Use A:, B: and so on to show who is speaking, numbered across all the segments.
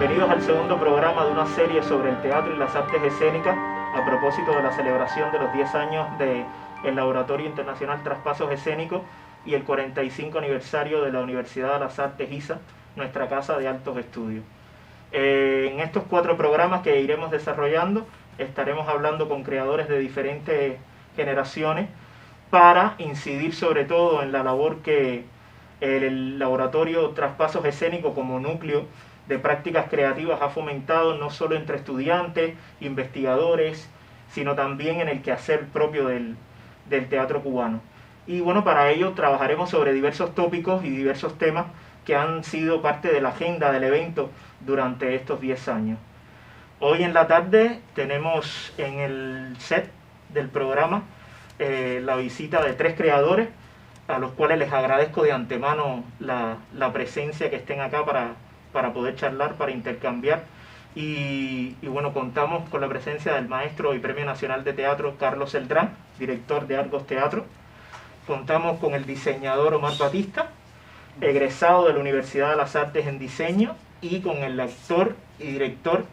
A: Bienvenidos al segundo programa de una serie sobre el teatro y las artes escénicas a propósito de la celebración de los 10 años del Laboratorio Internacional Traspasos Escénicos y el 45 aniversario de la Universidad de las Artes ISA, nuestra casa de altos estudios. En estos 4 programas que iremos desarrollando estaremos hablando con creadores de diferentes generaciones para incidir sobre todo en la labor que el Laboratorio Traspasos Escénicos como núcleo de prácticas creativas ha fomentado no solo entre estudiantes, investigadores, sino también en el quehacer propio del teatro cubano. Y bueno, para ello trabajaremos sobre diversos tópicos y diversos temas que han sido parte de la agenda del evento durante estos 10 años. Hoy en la tarde tenemos en el set del programa la visita de 3 creadores, a los cuales les agradezco de antemano la presencia, que estén acá para poder charlar, para intercambiar. Y bueno, contamos con la presencia del maestro y Premio Nacional de Teatro Carlos Celdrán, director de Argos Teatro. Contamos con el diseñador Omar Batista, egresado de la Universidad de las Artes en Diseño, y con el actor y director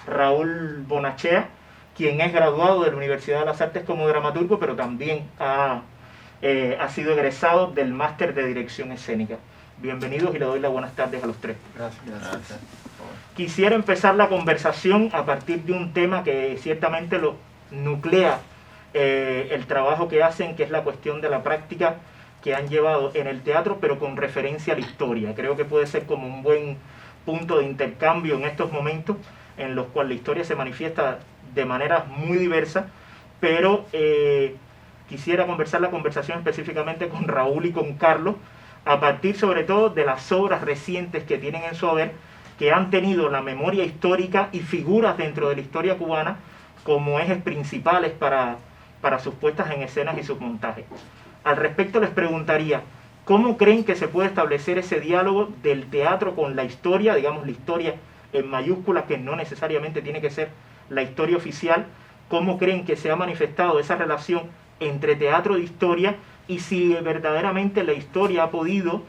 A: Raúl Bonachea, quien es graduado de la Universidad de las Artes como dramaturgo, pero también ha sido egresado del Máster de Dirección Escénica. Bienvenidos y le doy las buenas tardes a los 3.
B: Gracias.
A: Quisiera empezar la conversación a partir de un tema que ciertamente lo nuclea el trabajo que hacen, que es la cuestión de la práctica que han llevado en el teatro, pero con referencia a la historia. Creo que puede ser como un buen punto de intercambio en estos momentos en los cuales la historia se manifiesta de maneras muy diversas, pero quisiera conversar la conversación específicamente con Raúl y con Carlos, a partir sobre todo de las obras recientes que tienen en su haber, que han tenido la memoria histórica y figuras dentro de la historia cubana como ejes principales para sus puestas en escenas y sus montajes. Al respecto les preguntaría, ¿cómo creen que se puede establecer ese diálogo del teatro con la historia, digamos la historia en mayúsculas, que no necesariamente tiene que ser la historia oficial? ¿Cómo creen que se ha manifestado esa relación entre teatro e historia, y si verdaderamente la historia ha podido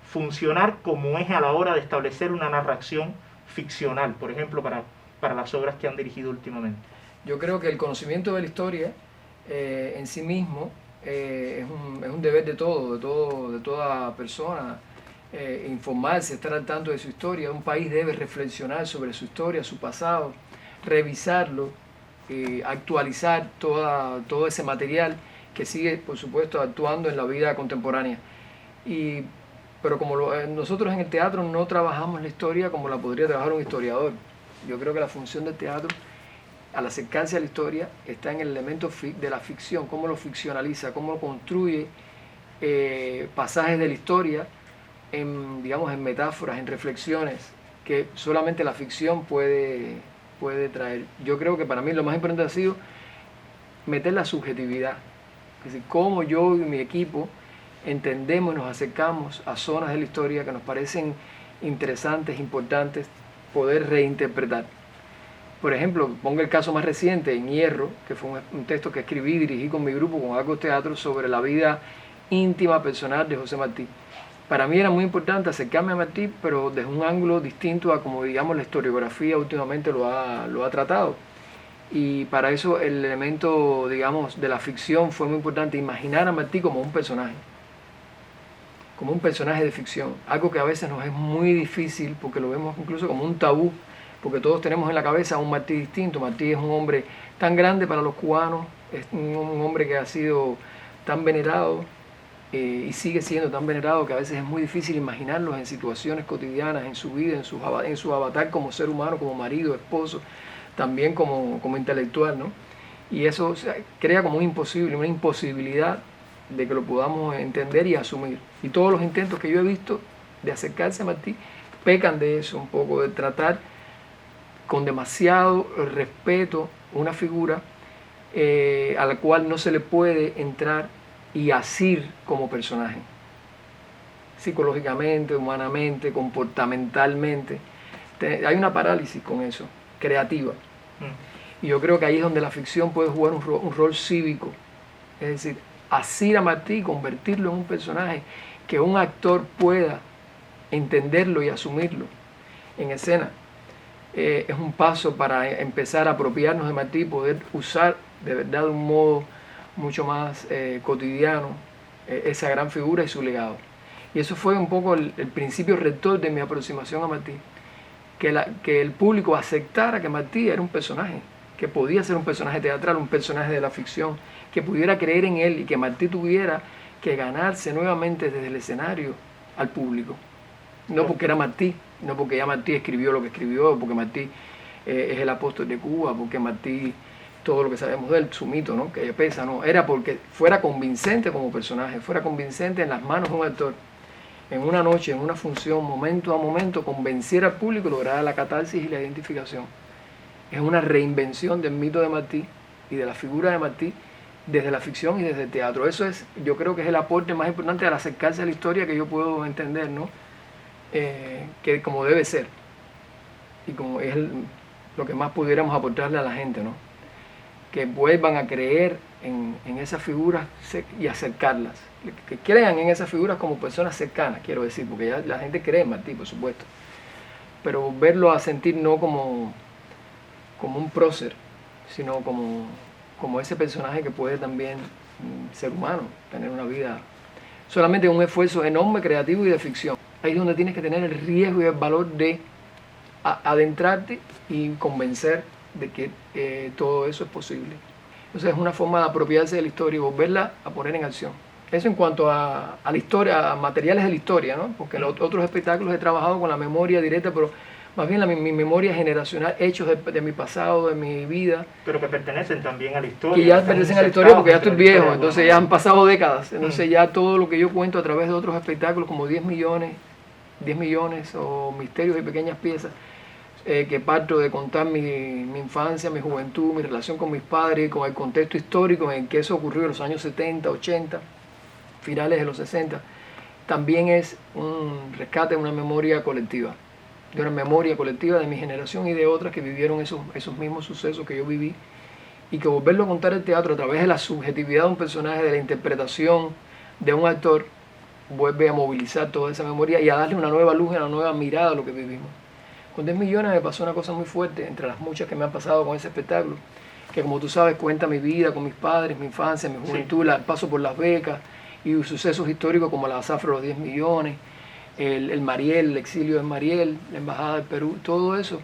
A: funcionar como eje a la hora de establecer una narración ficcional, por ejemplo, para las obras que han dirigido últimamente?
B: Yo creo que el conocimiento de la historia en sí mismo es un deber de toda persona, informarse, estar al tanto de su historia. Un país debe reflexionar sobre su historia, su pasado, revisarlo, actualizar todo ese material que sigue, por supuesto, actuando en la vida contemporánea. Pero como nosotros en el teatro no trabajamos la historia como la podría trabajar un historiador. Yo creo que la función del teatro, al acercarse a la historia, está en el elemento de la ficción, cómo lo ficcionaliza, cómo construye pasajes de la historia en metáforas, en reflexiones que solamente la ficción puede traer. Yo creo que para mí lo más importante ha sido meter la subjetividad, es decir, cómo yo y mi equipo entendemos y nos acercamos a zonas de la historia que nos parecen interesantes, importantes, poder reinterpretar. Por ejemplo, pongo el caso más reciente, en Hierro, que fue un texto que escribí y dirigí con mi grupo, con Argos Teatro, sobre la vida íntima, personal de José Martí. Para mí era muy importante acercarme a Martí, pero desde un ángulo distinto a como, digamos, la historiografía últimamente lo ha tratado. Y para eso el elemento, digamos, de la ficción fue muy importante, imaginar a Martí como un personaje de ficción, algo que a veces nos es muy difícil porque lo vemos incluso como un tabú, porque todos tenemos en la cabeza a un Martí distinto. Martí es un hombre tan grande para los cubanos, es un hombre que ha sido tan venerado y sigue siendo tan venerado que a veces es muy difícil imaginarlos en situaciones cotidianas, en su vida, en su avatar como ser humano, como marido, esposo, también como intelectual, ¿no? Y eso, o sea, crea como una imposibilidad de que lo podamos entender y asumir. Y todos los intentos que yo he visto de acercarse a Martí pecan de eso, un poco de tratar con demasiado respeto una figura a la cual no se le puede entrar y asir como personaje, psicológicamente, humanamente, comportamentalmente. Hay una parálisis con eso, creativa. Y yo creo que ahí es donde la ficción puede jugar un rol cívico, es decir, asir a Martí, convertirlo en un personaje que un actor pueda entenderlo y asumirlo en escena. es un paso para empezar a apropiarnos de Martí y poder usar de verdad de un modo mucho más cotidiano esa gran figura y su legado. Y eso fue un poco el principio rector de mi aproximación a Martí, que el público aceptara que Martí era un personaje, que podía ser un personaje teatral, un personaje de la ficción, que pudiera creer en él y que Martí tuviera que ganarse nuevamente desde el escenario al público. No porque era Martí, no porque ya Martí escribió lo que escribió, porque Martí es el apóstol de Cuba, porque Martí, todo lo que sabemos de él, su mito, ¿no? Que pesa, no, era porque fuera convincente como personaje, fuera convincente en las manos de un actor, en una noche, en una función, momento a momento, convenciera al público y lograra la catarsis y la identificación. Es una reinvención del mito de Martí y de la figura de Martí desde la ficción y desde el teatro. Eso es, yo creo que es el aporte más importante al acercarse a la historia que yo puedo entender, ¿no? Que como debe ser y como es lo que más pudiéramos aportarle a la gente, ¿no? Que vuelvan a creer en esas figuras y acercarlas, que crean en esas figuras como personas cercanas, quiero decir, porque ya la gente cree en Martí, por supuesto, pero volverlo a sentir no como un prócer, sino como ese personaje que puede también ser humano, tener una vida, solamente un esfuerzo enorme, creativo y de ficción. Ahí es donde tienes que tener el riesgo y el valor de adentrarte y convencer de que todo eso es posible. Entonces es una forma de apropiarse de la historia y volverla a poner en acción. Eso en cuanto a la historia, a materiales de la historia, ¿no? Porque en los otros espectáculos he trabajado con la memoria directa, pero más bien mi memoria generacional, hechos de mi pasado, de mi vida.
A: Pero que pertenecen también a la historia.
B: Que ya pertenecen a la historia porque ya estoy viejo, entonces ya han pasado décadas. Entonces ya todo lo que yo cuento a través de otros espectáculos como 10 millones o Misterios y Pequeñas Piezas, que parto de contar mi infancia, mi juventud, mi relación con mis padres, con el contexto histórico en el que eso ocurrió en los años 70, 80, finales de los 60, también es un rescate de una memoria colectiva. De una memoria colectiva de mi generación y de otras que vivieron esos mismos sucesos que yo viví, y que volverlo a contar el teatro a través de la subjetividad de un personaje, de la interpretación de un actor, vuelve a movilizar toda esa memoria y a darle una nueva luz y una nueva mirada a lo que vivimos. Con 10 millones me pasó una cosa muy fuerte, entre las muchas que me han pasado con ese espectáculo, que como tú sabes cuenta mi vida con mis padres, mi infancia, mi juventud, el paso por las becas y sucesos históricos como la zafra de los 10 millones, el Mariel, el exilio de Mariel, la embajada del Perú, todo eso,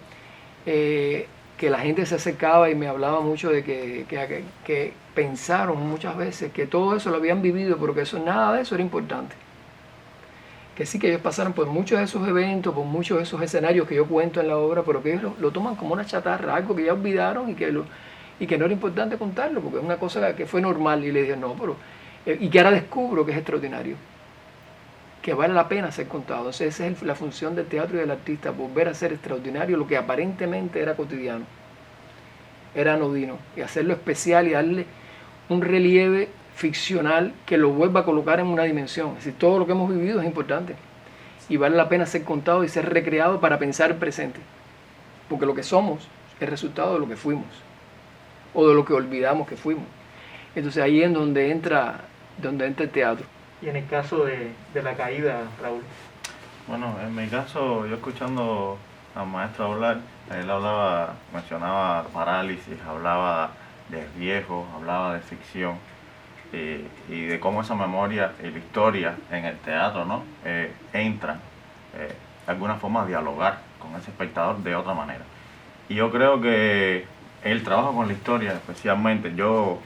B: que la gente se acercaba y me hablaba mucho de que pensaron muchas veces que todo eso lo habían vivido, pero que nada de eso era importante. Que sí, que ellos pasaron por muchos de esos eventos, por muchos de esos escenarios que yo cuento en la obra, pero que ellos lo toman como una chatarra, algo que ya olvidaron y que no era importante contarlo, porque es una cosa que fue normal. Y le dije, no, pero... y que ahora descubro que es extraordinario, que vale la pena ser contado. Entonces esa es la función del teatro y del artista, volver a ser extraordinario lo que aparentemente era cotidiano, era anodino, y hacerlo especial y darle un relieve ficcional que lo vuelva a colocar en una dimensión. Es decir, todo lo que hemos vivido es importante y vale la pena ser contado y ser recreado para pensar el presente, porque lo que somos es resultado de lo que fuimos o de lo que olvidamos que fuimos. Entonces ahí es donde entra el teatro.
A: Y en el caso de la caída, Raúl.
C: Bueno, en mi caso, yo escuchando al maestro hablar, él mencionaba parálisis, hablaba de viejo, hablaba de ficción y de cómo esa memoria y la historia en el teatro, ¿no? Entran de alguna forma a dialogar con ese espectador de otra manera. Y yo creo que el trabajo con la historia, especialmente, yo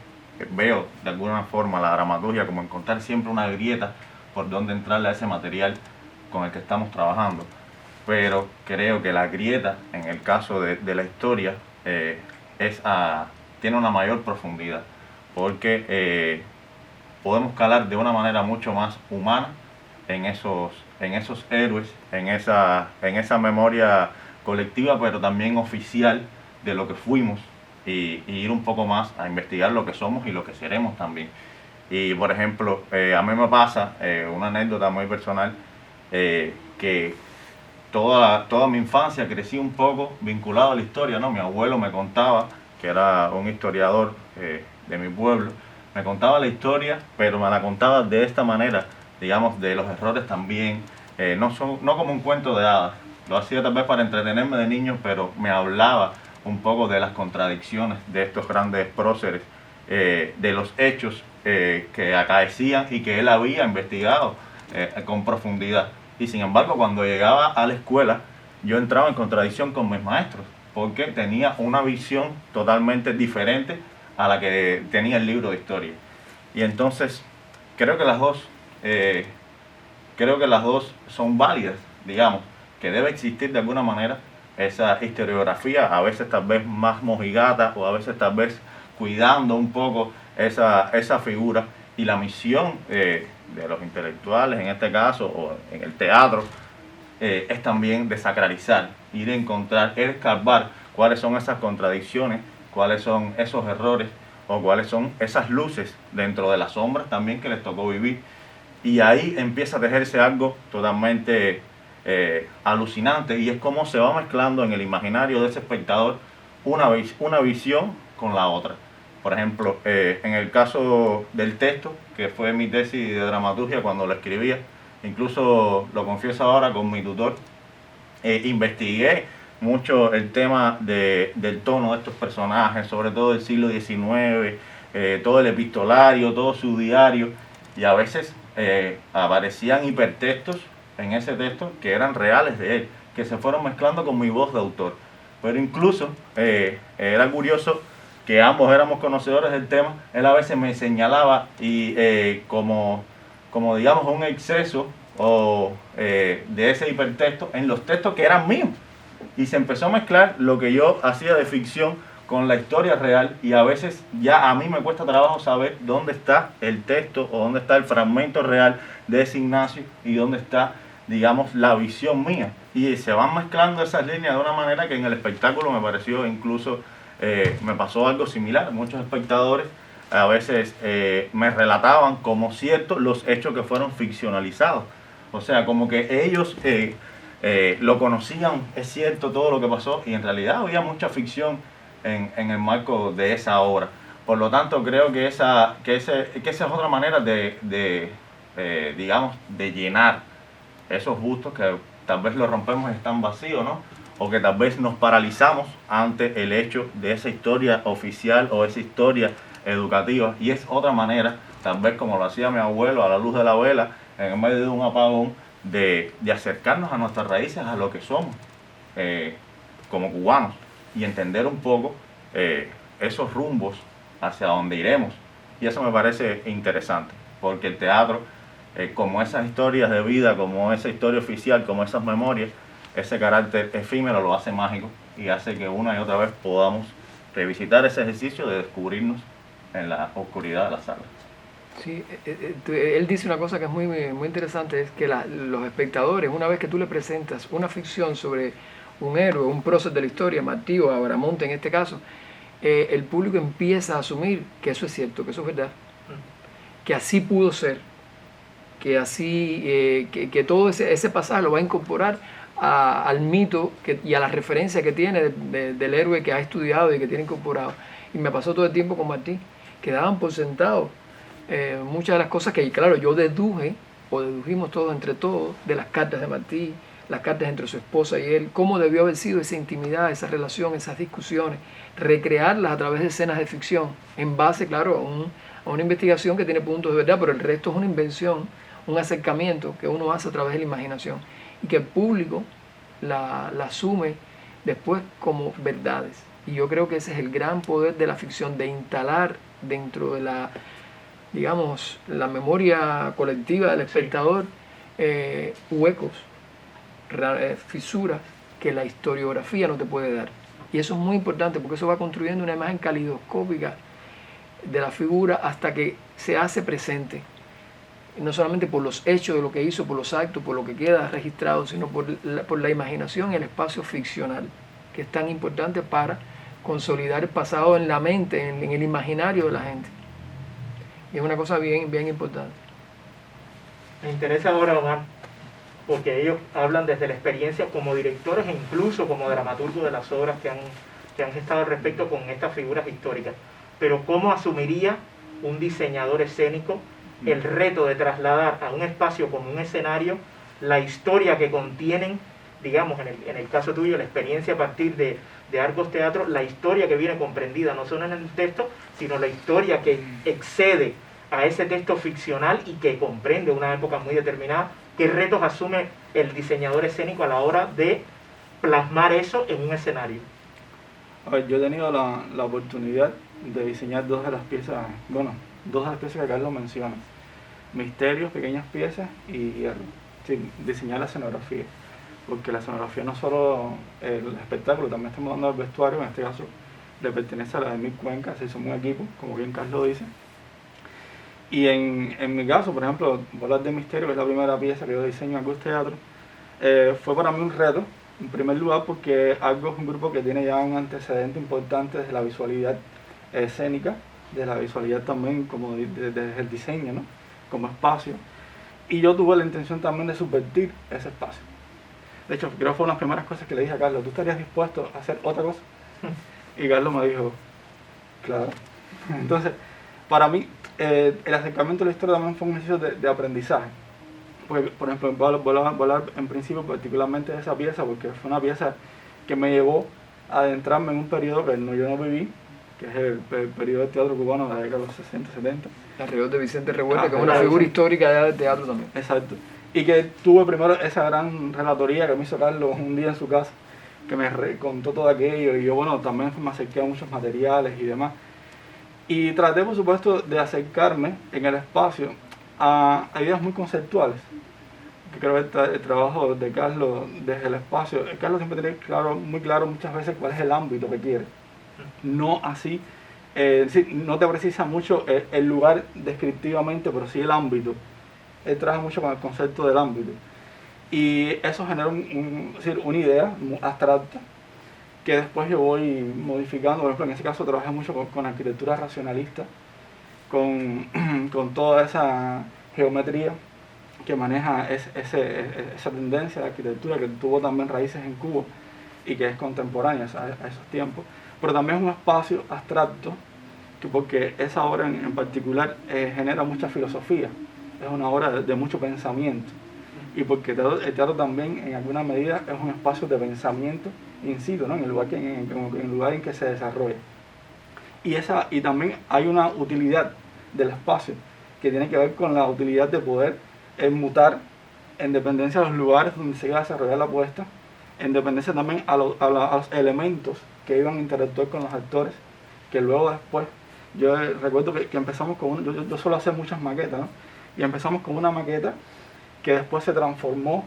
C: veo de alguna forma la dramaturgia como encontrar siempre una grieta por donde entrarle a ese material con el que estamos trabajando, pero creo que la grieta en el caso de la historia tiene una mayor profundidad, porque podemos calar de una manera mucho más humana en esos héroes, en esa memoria colectiva, pero también oficial de lo que fuimos, y ir un poco más a investigar lo que somos y lo que seremos también. Y por ejemplo, a mí me pasa una anécdota muy personal, que toda mi infancia crecí un poco vinculado a la historia, ¿no? Mi abuelo me contaba, que era un historiador de mi pueblo, me contaba la historia, pero me la contaba de esta manera, digamos, de los errores también, no como un cuento de hadas, Lo hacía tal vez para entretenerme de niño, pero me hablaba un poco de las contradicciones de estos grandes próceres, de los hechos que acaecían y que él había investigado con profundidad. Y sin embargo, cuando llegaba a la escuela, yo entraba en contradicción con mis maestros, porque tenía una visión totalmente diferente a la que tenía el libro de historia. Y entonces, creo que las dos son válidas, digamos, que debe existir de alguna manera esa historiografía, a veces tal vez más mojigata o a veces tal vez cuidando un poco esa figura, y la misión de los intelectuales en este caso o en el teatro es también desacralizar, ir a encontrar, escarbar cuáles son esas contradicciones, cuáles son esos errores o cuáles son esas luces dentro de las sombras también que les tocó vivir. Y ahí empieza a tejerse algo totalmente alucinante, y es cómo se va mezclando en el imaginario de ese espectador una visión con la otra. Por ejemplo, en el caso del texto, que fue mi tesis de dramaturgia cuando lo escribía, incluso lo confieso ahora con mi tutor, investigué mucho el tema del tono de estos personajes, sobre todo del siglo XIX, todo el epistolario, todo su diario, y a veces aparecían hipertextos en ese texto que eran reales de él, que se fueron mezclando con mi voz de autor. Pero incluso era curioso que ambos éramos conocedores del tema. Él a veces me señalaba y como digamos un exceso de ese hipertexto en los textos que eran míos, y se empezó a mezclar lo que yo hacía de ficción con la historia real, y a veces ya a mí me cuesta trabajo saber dónde está el texto o dónde está el fragmento real de ese Ignacio y dónde está, digamos, la visión mía, y se van mezclando esas líneas de una manera que en el espectáculo me pareció incluso me pasó algo similar. Muchos espectadores a veces me relataban como ciertos los hechos que fueron ficcionalizados, o sea, como que ellos lo conocían, es cierto todo lo que pasó, y en realidad había mucha ficción en el marco de esa obra. Por lo tanto, creo que esa es otra manera digamos, de llenar esos bustos que tal vez los rompemos y están vacíos, ¿no? O que tal vez nos paralizamos ante el hecho de esa historia oficial o esa historia educativa, y es otra manera, tal vez como lo hacía mi abuelo a la luz de la vela, en medio de un apagón, de acercarnos a nuestras raíces, a lo que somos como cubanos, y entender un poco esos rumbos hacia donde iremos. Y eso me parece interesante, porque el teatro, como esas historias de vida, como esa historia oficial, como esas memorias, ese carácter efímero lo hace mágico y hace que una y otra vez podamos revisitar ese ejercicio de descubrirnos en la oscuridad de la sala.
B: Sí, él dice una cosa que es muy, muy interesante, es que los espectadores, una vez que tú le presentas una ficción sobre un héroe, un prócer de la historia, Martí o Abramonte en este caso, el público empieza a asumir que eso es cierto, que eso es verdad, que así pudo ser, que así, que todo ese pasaje lo va a incorporar al mito y a la referencia que tiene del héroe que ha estudiado y que tiene incorporado. Y me pasó todo el tiempo con Martí, que daban por sentado muchas de las cosas que, claro, yo dedujimos todos entre todos, de las cartas de Martí, las cartas entre su esposa y él, cómo debió haber sido esa intimidad, esa relación, esas discusiones, recrearlas a través de escenas de ficción, en base, claro, a una investigación que tiene puntos de verdad, pero el resto es una invención, un acercamiento que uno hace a través de la imaginación, y que el público la asume después como verdades. Y yo creo que ese es el gran poder de la ficción, de instalar dentro de la, digamos, la memoria colectiva del espectador huecos, fisuras que la historiografía no te puede dar. Y eso es muy importante, porque eso va construyendo una imagen calidoscópica de la figura hasta que se hace presente, no solamente por los hechos de lo que hizo, por los actos, por lo que queda registrado, sino por la imaginación y el espacio ficcional, que es tan importante para consolidar el pasado en la mente, en el imaginario de la gente. Y es una cosa bien, bien importante.
A: Me interesa ahora, Omar, porque ellos hablan desde la experiencia como directores e incluso como dramaturgos de las obras que han gestado al respecto con estas figuras históricas. Pero ¿cómo asumiría un diseñador escénico el reto de trasladar a un espacio como un escenario la historia que contienen, digamos, en el caso tuyo, la experiencia a partir de Argos Teatro, la historia que viene comprendida no solo en el texto, sino la historia que excede a ese texto ficcional y que comprende una época muy determinada. ¿Qué retos asume el diseñador escénico a la hora de plasmar eso en un escenario?
D: A ver, yo he tenido la oportunidad de diseñar dos de las piezas que Carlos menciona. Misterios, pequeñas piezas y diseñar la escenografía. Porque la escenografía no solo el espectáculo, también estamos dando el vestuario, en este caso le pertenece a la de Emil Cuenca, se hizo un equipo, como bien Carlos dice. Y en mi caso, por ejemplo, Volar de Misterio, que es la primera pieza que yo diseño en Argos Teatro, fue para mí un reto, en primer lugar porque Argos es un grupo que tiene ya un antecedente importante desde la visualidad escénica, desde la visualidad también como desde el diseño, ¿no? Como espacio. Y yo tuve la intención también de subvertir ese espacio. De hecho, creo que fue una de las primeras cosas que le dije a Carlos: ¿tú estarías dispuesto a hacer otra cosa? Y Carlos me dijo, claro. Entonces, para mí, el acercamiento a la historia también fue un ejercicio de aprendizaje. Porque, por ejemplo, volar en principio particularmente de esa pieza, porque fue una pieza que me llevó a adentrarme en un periodo que yo no viví, que es el periodo del teatro cubano de la década de los 60, 70.
B: Alrededor de Vicente Revuelta, que es una figura histórica ya del teatro también.
D: Exacto. Y que tuve primero esa gran relatoría que me hizo Carlos un día en su casa, que me contó todo aquello, y yo, bueno, también me acerqué a muchos materiales y demás. Y traté, por supuesto, de acercarme en el espacio a ideas muy conceptuales. Que creo que el trabajo de Carlos desde el espacio, Carlos siempre tiene muy claro muchas veces cuál es el ámbito que quiere. No así, no te precisa mucho el lugar descriptivamente, pero sí el ámbito. Él trabaja mucho con el concepto del ámbito. Y eso genera una idea abstracta que después yo voy modificando. Por ejemplo, en ese caso trabajé mucho con arquitectura racionalista, con toda esa geometría que maneja esa tendencia de arquitectura que tuvo también raíces en Cuba y que es contemporánea a esos tiempos. Pero también es un espacio abstracto, porque esa obra en particular genera mucha filosofía, es una obra de mucho pensamiento, y porque el teatro también en alguna medida es un espacio de pensamiento in situ, ¿no? en el lugar en que se desarrolla. Y también hay una utilidad del espacio que tiene que ver con la utilidad de poder mutar en dependencia de los lugares donde se iba a desarrollar la puesta, en dependencia también a los elementos que iban a interactuar con los actores, que luego después, yo recuerdo que empezamos con yo suelo hacer muchas maquetas, ¿no? Y empezamos con una maqueta que después se transformó,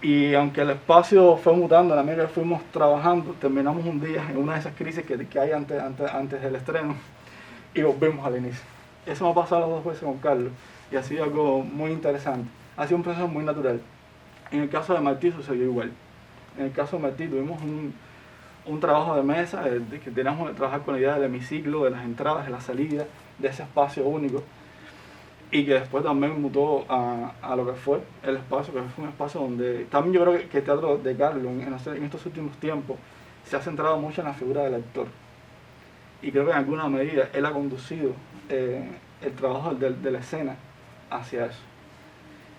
D: y aunque el espacio fue mutando a la medida que fuimos trabajando, terminamos un día en una de esas crisis que hay antes del estreno, y volvimos al inicio. Eso me ha pasado las dos veces con Carlos, y ha sido algo muy interesante. Ha sido un proceso muy natural. En el caso de Martí sucedió igual. En el caso de Martí tuvimos un trabajo de mesa, que teníamos que trabajar con la idea del hemiciclo, de las entradas, de las salidas, de ese espacio único, y que después también mutó a lo que fue el espacio, que fue un espacio donde también yo creo que el teatro de Carlos en estos últimos tiempos se ha centrado mucho en la figura del actor, y creo que en alguna medida él ha conducido el trabajo de la escena hacia eso.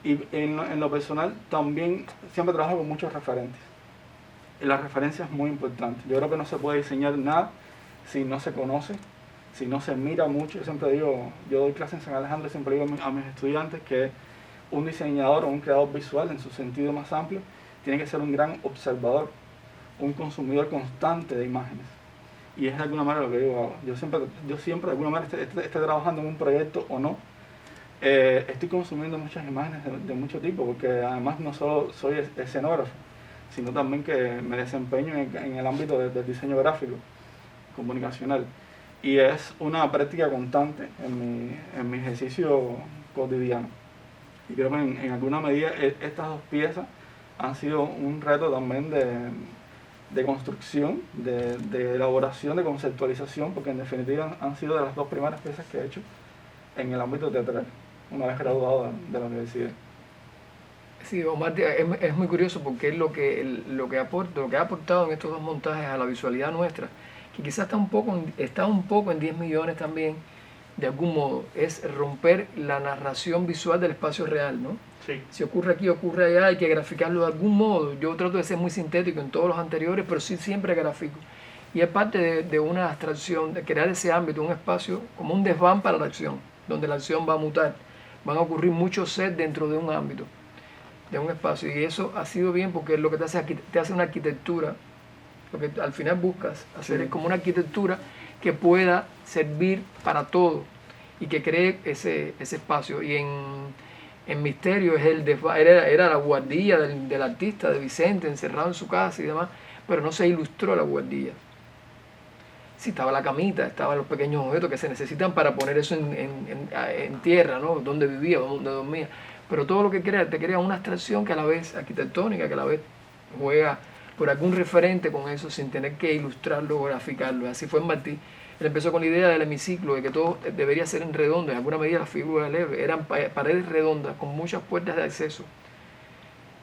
D: Y en lo personal también siempre trabajo con muchos referentes, y la referencia es muy importante. Yo creo que no se puede diseñar nada si no se conoce, si no se mira mucho. Yo siempre digo, yo doy clases en San Alejandro y siempre digo a mis estudiantes que un diseñador o un creador visual en su sentido más amplio tiene que ser un gran observador, un consumidor constante de imágenes. Y es de alguna manera lo que digo ahora. Yo siempre de alguna manera esté trabajando en un proyecto o no, estoy consumiendo muchas imágenes de mucho tipo, porque además no solo soy escenógrafo, sino también que me desempeño en el ámbito del diseño comunicacional. Y es una práctica constante en mi ejercicio cotidiano. Y creo que en alguna medida estas dos piezas han sido un reto también de construcción, de elaboración, de conceptualización, porque en definitiva han sido de las dos primeras piezas que he hecho en el ámbito teatral, una vez graduado de la universidad.
B: Sí, Omar, es muy curioso porque es lo que ha aportado en estos dos montajes a la visualidad nuestra, que quizás está un poco en 10 millones también, de algún modo, es romper la narración visual del espacio real, ¿no?
A: Sí.
B: Si ocurre aquí, ocurre allá, hay que graficarlo de algún modo. Yo trato de ser muy sintético en todos los anteriores, pero sí siempre grafico. Y es parte de una abstracción, de crear ese ámbito, un espacio como un desván para la acción, donde la acción va a mutar. Van a ocurrir muchos sets dentro de un ámbito, de un espacio. Y eso ha sido bien porque lo que te hace una arquitectura. Lo que al final buscas hacer es como una arquitectura que pueda servir para todo y que cree ese espacio. Y en Misterio es era la guardilla del artista, de Vicente, encerrado en su casa y demás, pero no se ilustró la guardilla. Sí, estaba la camita, estaban los pequeños objetos que se necesitan para poner eso en tierra, ¿no? Donde vivía, donde dormía. Pero todo lo que crea, te crea una abstracción que a la vez arquitectónica, que a la vez juega por algún referente con eso sin tener que ilustrarlo o graficarlo. Así fue en Martí. Él empezó con la idea del hemiciclo, de que todo debería ser en redondo, en alguna medida la figura leve. Eran paredes redondas con muchas puertas de acceso.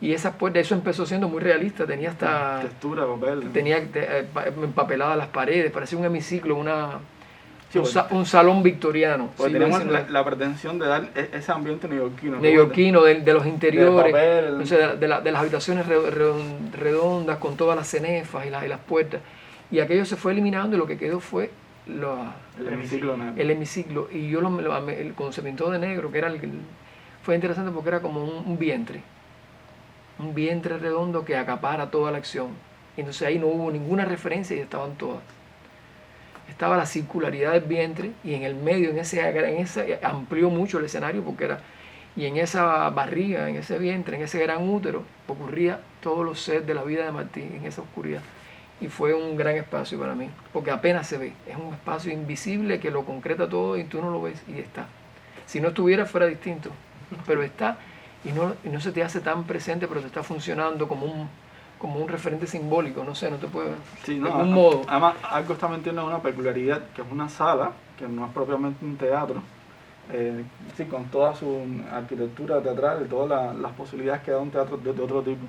B: Y esas puertas, eso empezó siendo muy realista, tenía hasta...
D: Textura, papel.
B: Tenía empapeladas las paredes, parecía un hemiciclo, un salón victoriano.
D: Pues
B: siglo
D: tenemos
B: XIX.
D: la pretensión de dar ese ambiente neoyorquino.
B: Neoyorquino, de los interiores,
D: papel.
B: entonces, de las habitaciones redondas con todas las cenefas y las puertas. Y aquello se fue eliminando y lo que quedó fue
D: El hemiciclo negro.
B: el hemiciclo. Y yo cuando se pintó de negro, que era fue interesante porque era como un vientre redondo que acapara toda la acción. Y entonces ahí no hubo ninguna referencia y estaban todas. Estaba la circularidad del vientre y en el medio, en ese amplió mucho el escenario porque y en esa barriga, en ese vientre, en ese gran útero, ocurría todos los sets de la vida de Martí, en esa oscuridad. Y fue un gran espacio para mí, porque apenas se ve, es un espacio invisible que lo concreta todo y tú no lo ves y está. Si no estuviera fuera distinto, pero está y no se te hace tan presente, pero te está funcionando como un referente simbólico, no sé, no te puedo ver.
D: Sí,
B: De
D: no,
B: algún modo.
D: Además, algo también tiene una peculiaridad, que es una sala, que no es propiamente un teatro, sí, con toda su arquitectura teatral y todas las posibilidades que da un teatro de otro tipo.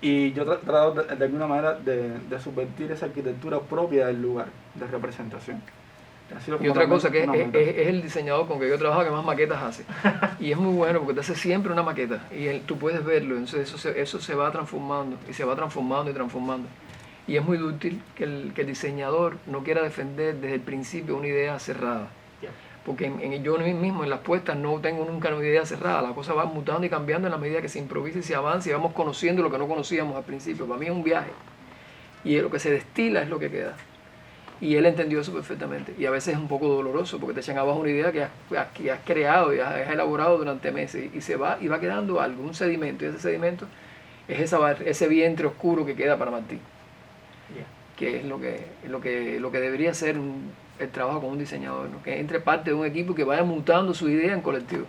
D: Y yo he tratado de alguna manera de subvertir esa arquitectura propia del lugar de representación.
B: Y otra cosa que es el diseñador con que yo trabajo que más maquetas hace. Y es muy bueno porque te hace siempre una maqueta y tú puedes verlo, entonces eso se va transformando y se va transformando y transformando. Y es muy útil que el diseñador no quiera defender desde el principio una idea cerrada. Porque yo mismo en las puestas no tengo nunca una idea cerrada, la cosa va mutando y cambiando en la medida que se improvisa y se avanza y vamos conociendo lo que no conocíamos al principio. Para mí es un viaje y lo que se destila es lo que queda. Y él entendió eso perfectamente. Y a veces es un poco doloroso porque te echan abajo una idea que has creado y has elaborado durante meses y va quedando algo, un sedimento. Y ese sedimento es ese vientre oscuro que queda para Martí. Que es lo que debería ser el trabajo con un diseñador, ¿no? Que entre parte de un equipo que vaya mutando su idea en colectivo,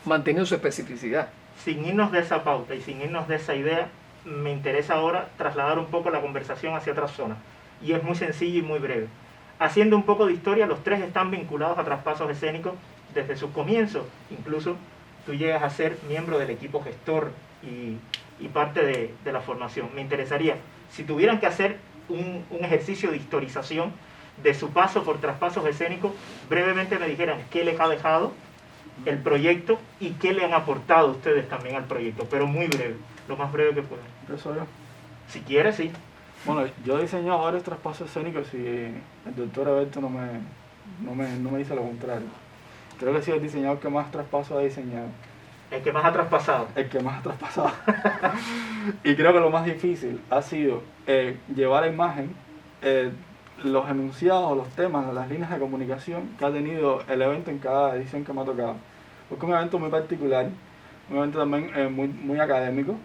B: manteniendo su especificidad.
A: Sin irnos de esa pauta y sin irnos de esa idea, me interesa ahora trasladar un poco la conversación hacia otra zona. Y es muy sencillo y muy breve. Haciendo un poco de historia, los tres están vinculados a Traspasos Escénicos desde sus comienzos. Incluso tú llegas a ser miembro del equipo gestor y parte de la formación. Me interesaría, si tuvieran que hacer un ejercicio de historización de su paso por Traspasos Escénicos, brevemente me dijeran qué les ha dejado el proyecto y qué le han aportado ustedes también al proyecto, pero muy breve, lo más breve que puedan.
D: ¿Eso yo?
A: Si quieres, sí.
D: Bueno, yo he diseñado varios traspasos escénicos y el doctor Alberto no me dice lo contrario. Creo que he sido el diseñador que más traspasos ha diseñado.
A: El que más ha traspasado.
D: El que más ha traspasado. Y creo que lo más difícil ha sido llevar a imagen los enunciados, los temas, las líneas de comunicación que ha tenido el evento en cada edición que me ha tocado. Porque es un evento muy particular, un evento también muy académico,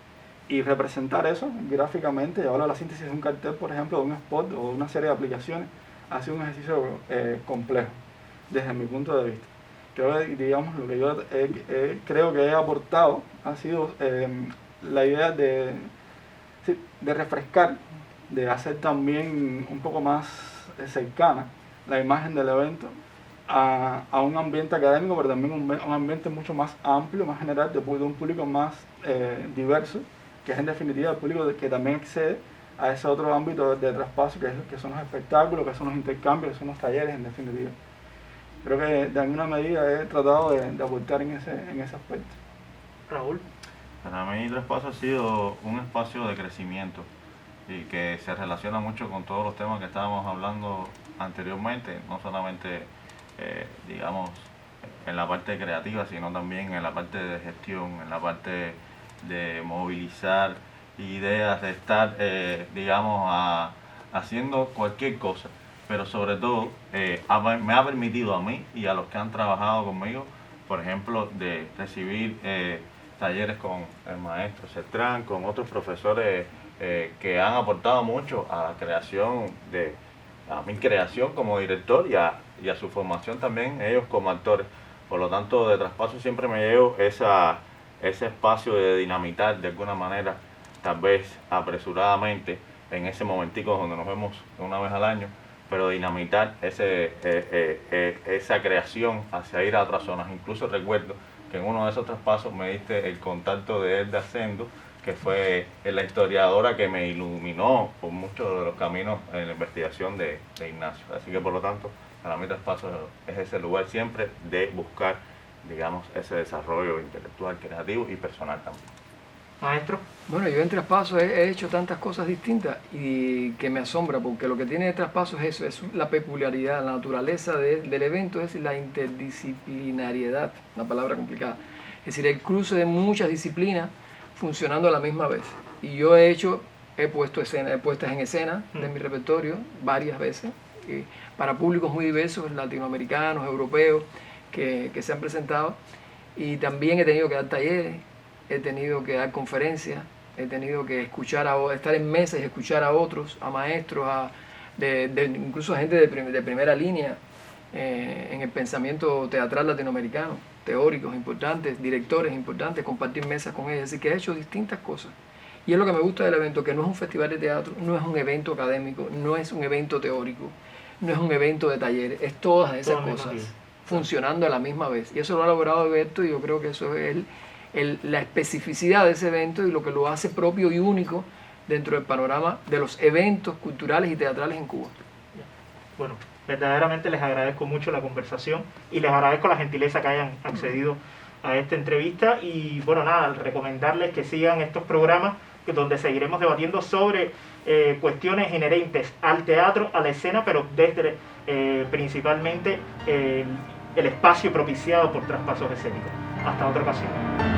D: y representar eso gráficamente, llevarlo a la síntesis de un cartel, por ejemplo, de un spot o de una serie de aplicaciones, ha sido un ejercicio complejo, desde mi punto de vista. Creo que, digamos, lo que yo creo que he aportado ha sido la idea de refrescar, de hacer también un poco más cercana la imagen del evento a un ambiente académico, pero también un ambiente mucho más amplio, más general, de un público más diverso, que es en definitiva el público que también accede a ese otro ámbito de traspaso, que son los espectáculos, que son los intercambios, que son los talleres, en definitiva. Creo que de alguna medida he tratado de aportar en ese aspecto.
A: Raúl.
C: Para mí Traspasos ha sido un espacio de crecimiento y que se relaciona mucho con todos los temas que estábamos hablando anteriormente, no solamente, digamos, en la parte creativa, sino también en la parte de gestión, en la parte de movilizar ideas, de estar, digamos, haciendo cualquier cosa, pero sobre todo me ha permitido a mí y a los que han trabajado conmigo, por ejemplo, de recibir talleres con el maestro Cetrán, con otros profesores que han aportado mucho a la creación a mi creación como director y a su formación también ellos como actores. Por lo tanto, de Traspaso siempre me llevo ese espacio de dinamitar de alguna manera, tal vez apresuradamente, en ese momentico donde nos vemos una vez al año, pero dinamitar esa creación hacia ir a otras zonas. Incluso recuerdo que en uno de esos traspasos me diste el contacto de Elda Sendo, que fue la historiadora que me iluminó por muchos de los caminos en la investigación de Ignacio. Así que por lo tanto, para mí Traspasos es ese lugar siempre de buscar, digamos, ese desarrollo intelectual, creativo y personal también.
A: Maestro.
B: Bueno, yo en Traspasos he hecho tantas cosas distintas y que me asombra, porque lo que tiene de Traspasos es eso, es la peculiaridad, la naturaleza del evento, es la interdisciplinariedad, una palabra complicada. Es decir, el cruce de muchas disciplinas funcionando a la misma vez. Y yo he puestas en escena de mi repertorio varias veces, para públicos muy diversos, latinoamericanos, europeos, que se han presentado. Y también he tenido que dar talleres, he tenido que dar conferencias, he tenido que estar en mesas y escuchar a otros, a maestros, incluso a gente de primera línea en el pensamiento teatral latinoamericano, teóricos importantes, directores importantes, compartir mesas con ellos. Así que he hecho distintas cosas. Y es lo que me gusta del evento, que no es un festival de teatro, no es un evento académico, no es un evento teórico, no es un evento de talleres, es todas esas cosas funcionando a la misma vez. Y eso lo ha logrado Alberto, y yo creo que eso es la especificidad de ese evento y lo que lo hace propio y único dentro del panorama de los eventos culturales y teatrales en Cuba.
A: Bueno, verdaderamente les agradezco mucho la conversación y les agradezco la gentileza que hayan accedido a esta entrevista. Y bueno, nada, recomendarles que sigan estos programas donde seguiremos debatiendo sobre cuestiones inherentes al teatro, a la escena, pero desde principalmente el espacio propiciado por Traspasos Escénicos. Hasta otra ocasión.